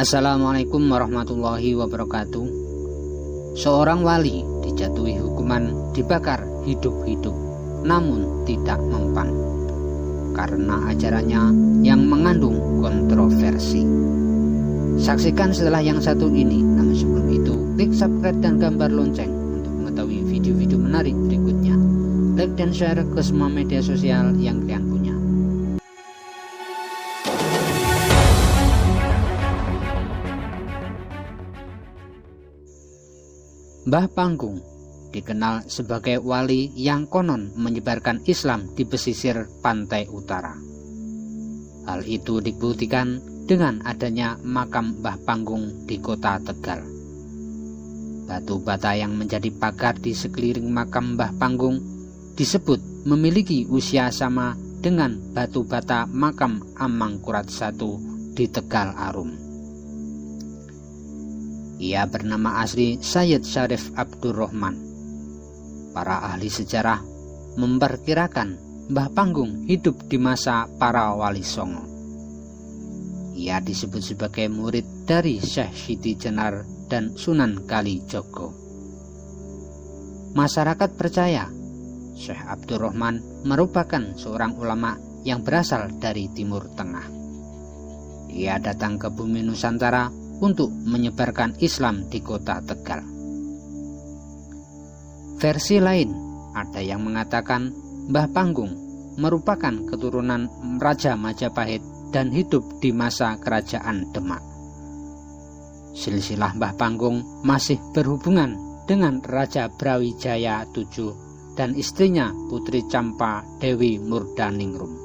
Assalamualaikum warahmatullahi wabarakatuh. Seorang wali dijatuhi hukuman dibakar hidup-hidup, namun tidak mempan karena ajarannya yang mengandung kontroversi. Saksikan setelah yang satu ini. Namun sebelum itu, klik subscribe dan gambar lonceng untuk mengetahui video-video menarik berikutnya. Like dan share ke semua media sosial yang kalian punya. Mbah Panggung dikenal sebagai wali yang konon menyebarkan Islam di pesisir pantai utara. Hal itu dibuktikan dengan adanya makam Mbah Panggung di kota Tegal. Batu bata yang menjadi pagar di sekeliling makam Mbah Panggung disebut memiliki usia sama dengan batu bata makam Amangkurat I di Tegal Arum. Ia bernama asli Sayyid Syarif Abdurrahman. Para ahli sejarah memperkirakan Mbah Panggung hidup di masa para wali songo. Ia disebut sebagai murid dari Syekh Siti Jenar dan Sunan Kalijogo. Masyarakat percaya Syekh Abdurrahman merupakan seorang ulama yang berasal dari Timur Tengah. Ia datang ke bumi Nusantara untuk menyebarkan Islam di kota Tegal. Versi lain, ada yang mengatakan Mbah Panggung merupakan keturunan Raja Majapahit dan hidup di masa kerajaan Demak. Silsilah Mbah Panggung masih berhubungan dengan Raja Brawijaya VII dan istrinya Putri Campa Dewi Murdaningrum.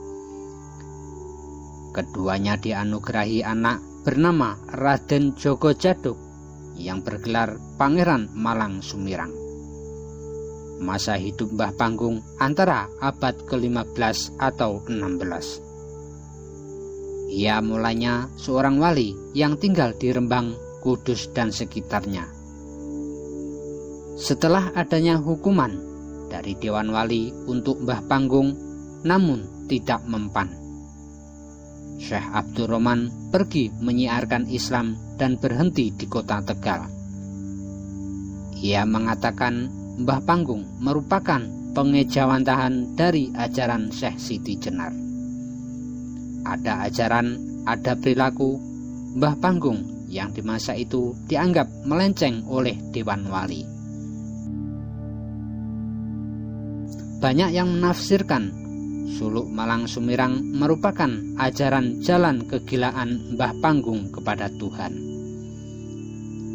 Keduanya dianugerahi anak bernama Raden Djoko Djaduk yang bergelar Pangeran Malang Sumirang. Masa hidup Mbah Panggung antara abad ke-15 atau 16. Ia mulanya seorang wali yang tinggal di Rembang, Kudus dan sekitarnya. Setelah adanya hukuman dari Dewan Wali untuk Mbah Panggung namun tidak mempan, Syekh Abdurrahman pergi menyiarkan Islam dan berhenti di kota Tegal. Ia mengatakan Mbah Panggung merupakan pengejawantahan dari ajaran Syekh Siti Jenar. Ada ajaran, ada perilaku Mbah Panggung yang di masa itu dianggap melenceng oleh Dewan Wali. Banyak yang menafsirkan suluk Malang Sumirang merupakan ajaran jalan kegilaan Mbah Panggung kepada Tuhan.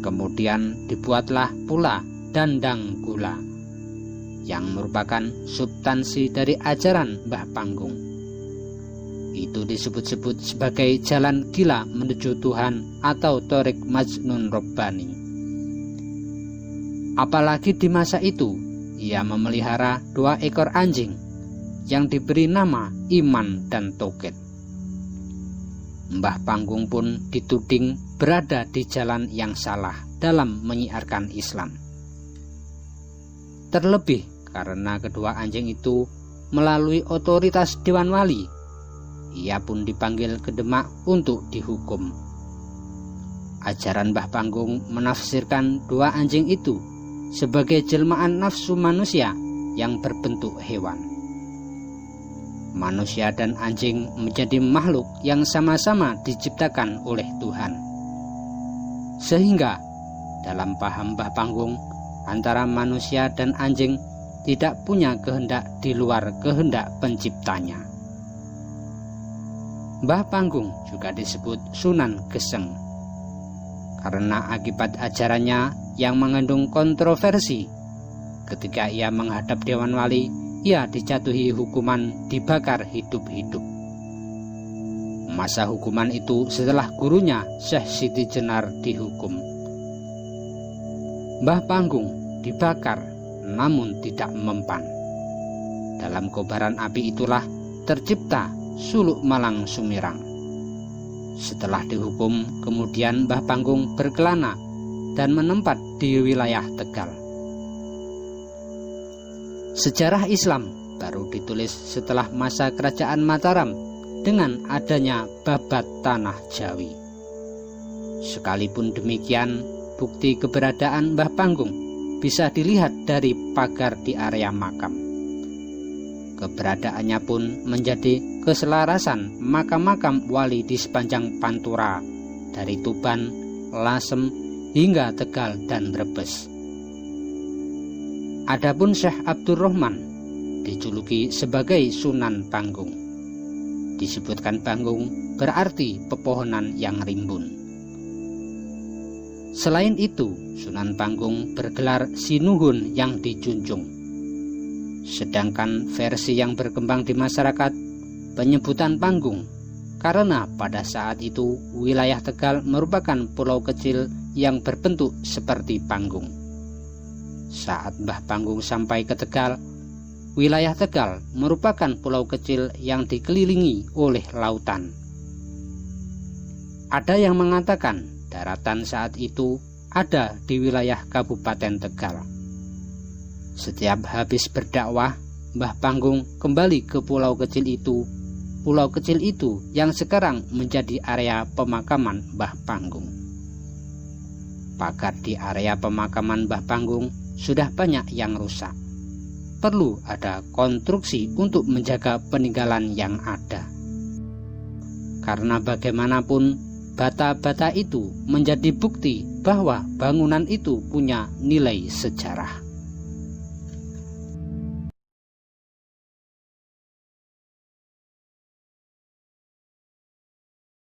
Kemudian dibuatlah pula Dandang Gula yang merupakan substansi dari ajaran Mbah Panggung. Itu disebut-sebut sebagai jalan gila menuju Tuhan atau Thorik Majnun Robbani. Apalagi di masa itu ia memelihara 2 ekor anjing yang diberi nama Iman dan Toket. Mbah Panggung pun dituding berada di jalan yang salah dalam menyiarkan Islam. Terlebih karena kedua anjing itu melalui otoritas Dewan Wali, ia pun dipanggil ke Demak untuk dihukum. Ajaran Mbah Panggung menafsirkan 2 anjing itu sebagai jelmaan nafsu manusia yang berbentuk hewan. Manusia dan anjing menjadi makhluk yang sama-sama diciptakan oleh Tuhan. Sehingga dalam paham Mbah Panggung, antara manusia dan anjing tidak punya kehendak di luar kehendak penciptanya. Mbah Panggung juga disebut Sunan Geseng karena akibat ajarannya yang mengandung kontroversi. Ketika ia menghadap Dewan Wali, ia dijatuhi hukuman dibakar hidup-hidup. Masa hukuman itu setelah gurunya Syekh Siti Jenar dihukum. Mbah Panggung dibakar namun tidak mempan. Dalam kobaran api itulah tercipta suluk Malang Sumirang. Setelah dihukum, kemudian Mbah Panggung berkelana dan menempat di wilayah Tegal. Sejarah Islam baru ditulis setelah masa kerajaan Mataram dengan adanya babat tanah Jawi. Sekalipun demikian, bukti keberadaan Mbah Panggung bisa dilihat dari pagar di area makam. Keberadaannya pun menjadi keselarasan makam-makam wali di sepanjang Pantura, dari Tuban, Lasem, hingga Tegal dan Brebes. Adapun Syekh Abdurrahman dijuluki sebagai Sunan Panggung. Disebutkan Panggung berarti pepohonan yang rimbun. Selain itu, Sunan Panggung bergelar Sinuhun yang dijunjung. Sedangkan versi yang berkembang di masyarakat, penyebutan Panggung karena pada saat itu wilayah Tegal merupakan pulau kecil yang berbentuk seperti panggung. Saat Mbah Panggung sampai ke Tegal, wilayah Tegal merupakan pulau kecil yang dikelilingi oleh lautan. Ada yang mengatakan daratan saat itu ada di wilayah Kabupaten Tegal. Setiap habis berdakwah, Mbah Panggung kembali ke pulau kecil itu. Pulau kecil itu yang sekarang menjadi area pemakaman Mbah Panggung. Pagar di area pemakaman Mbah Panggung sudah banyak yang rusak. Perlu ada konstruksi untuk menjaga peninggalan yang ada. Karena bagaimanapun bata-bata itu menjadi bukti bahwa bangunan itu punya nilai sejarah.